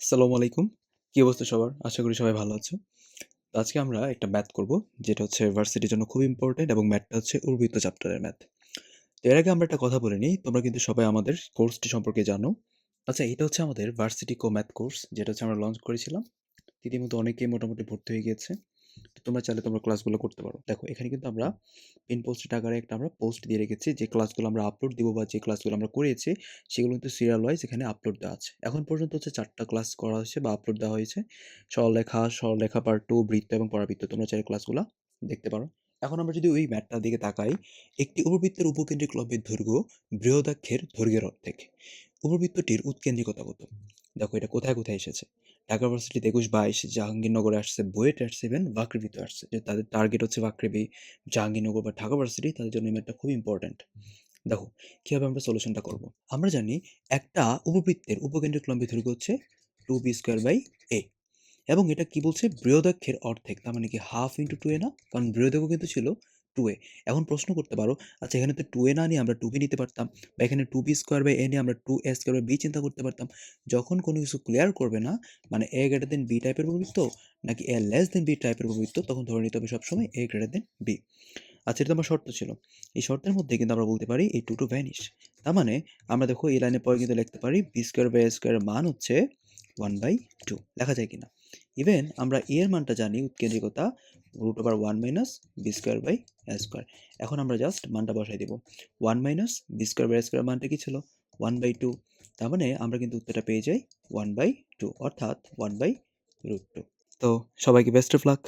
আসসালামু আলাইকুম। কি অবস্থা সবার? আশা করি সবাই ভালো আছো। তো আজকে আমরা একটা ম্যাথ করব, যেটা হচ্ছে ভার্সিটির জন্য খুব ইম্পোর্টেন্ট এবং ম্যাথটা হচ্ছে উর্বৃত্ত চ্যাপ্টারের ম্যাথ। তো এর আগে আমরা একটা কথা বলে নিই, তোমরা কিন্তু সবাই আমাদের কোর্সটি সম্পর্কে জানো। আচ্ছা, এটা হচ্ছে আমাদের ভার্সিটি ম্যাথ কোর্স, যেটা হচ্ছে আমরা লঞ্চ করেছিলাম। ইতিমধ্যে অনেকেই মোটামুটি ভর্তি হয়ে গিয়েছে। তো তোমরা চাইলে তোমরা ক্লাসগুলো করতে পারো। দেখো, এখানে কিন্তু আমরা পিন পোস্টেড আকারে একটা আমরা পোস্ট দিয়ে রেখেছি, যে ক্লাসগুলো আমরা আপলোড দিব বা যে ক্লাসগুলো আমরা করিয়েছি সেগুলো কিন্তু সিরিয়াল ওয়াইজ এখানে আপলোড দেওয়া আছে। এখন পর্যন্ত হচ্ছে 4টা ক্লাস করা হয়েছে বা আপলোড দেওয়া হয়েছে। সরলরেখা পার্ট 2, বৃত্ত এবং পরাবৃত্ত। তোমরা চাইলে ক্লাসগুলো দেখতে পারো। এখন আমরা যদি ওই ম্যাথটার দিকে তাকাই, একটি উপবৃত্তের উপকেন্দ্রিক লম্বের দৈর্ঘ্য বৃহদাক্ষের দৈর্ঘ্যের অর্ধেক। উপবৃত্তটির উৎকেন্দ্রিকতা কত? দেখো, এটা কোথায় কোথায় এসেছে। ঢাকা ভার্সিটিতে 21-22, জাহাঙ্গীরনগরে আসছে, বুয়েটে আসছে, ইভেন বাকৃবিতে আসছে, যে তাদের টার্গেট হচ্ছে বাকৃবি, জাহাঙ্গীরনগর বা ঢাকা ভার্সিটি, তাদের জন্য এই ম্যাথটা খুব ইম্পর্ট্যান্ট। দেখো, কিভাবে আমরা সলিউশনটা করব। আমরা জানি একটা উপবৃত্তের উপকেন্দ্রিক লম্বের দৈর্ঘ্য হচ্ছে 2b² এবং এটা কি বলছে, বৃহদাক্ষের অর্ধেক, তার মানে কি হাফ ইন্টু 2a না, কারণ বৃহদাক্ষ কিন্তু ছিল 2a। এখন প্রশ্ন করতে পারো, আচ্ছা এখানে তো 2a না নিয়ে আমরা 2b নিতে পারতাম, বা এখানে 2b² নিয়ে আমরা 2a² চিন্তা করতে পারতাম। যখন কোনো কিছু ক্লিয়ার করবে না, মানে a গ্রেটার দেন b টাইপের উপবৃত্ত নাকি a লেস দেন b টাইপের উপবৃত্ত, তখন ধরে নিতে হবে সবসময় a গ্রেটার দেন b। আচ্ছা, এটা তো আমার শর্ত ছিল। এই শর্তের মধ্যে কিন্তু আমরা বলতে পারি এই 2 টু ভ্যানিশ। তার মানে আমরা দেখো এই লাইনের পরে কিন্তু লিখতে পারি b²/a² এর মান হচ্ছে 1/2 লেখা যায় কিনা। ইভেন আমরা এর মানটা জানি, উৎকেন্দ্রিকতা √1 মাইনাস b²/a²। এখন আমরা জাস্ট মানটা বসাই দেব। 1 মাইনাস b²/a² মানটা কি ছিল? 1/2। তার মানে আমরা কিন্তু উত্তরটা পেয়ে যাই 1/2, অর্থাৎ 1/√2। তো সবাইকে বেস্ট অফ লাক।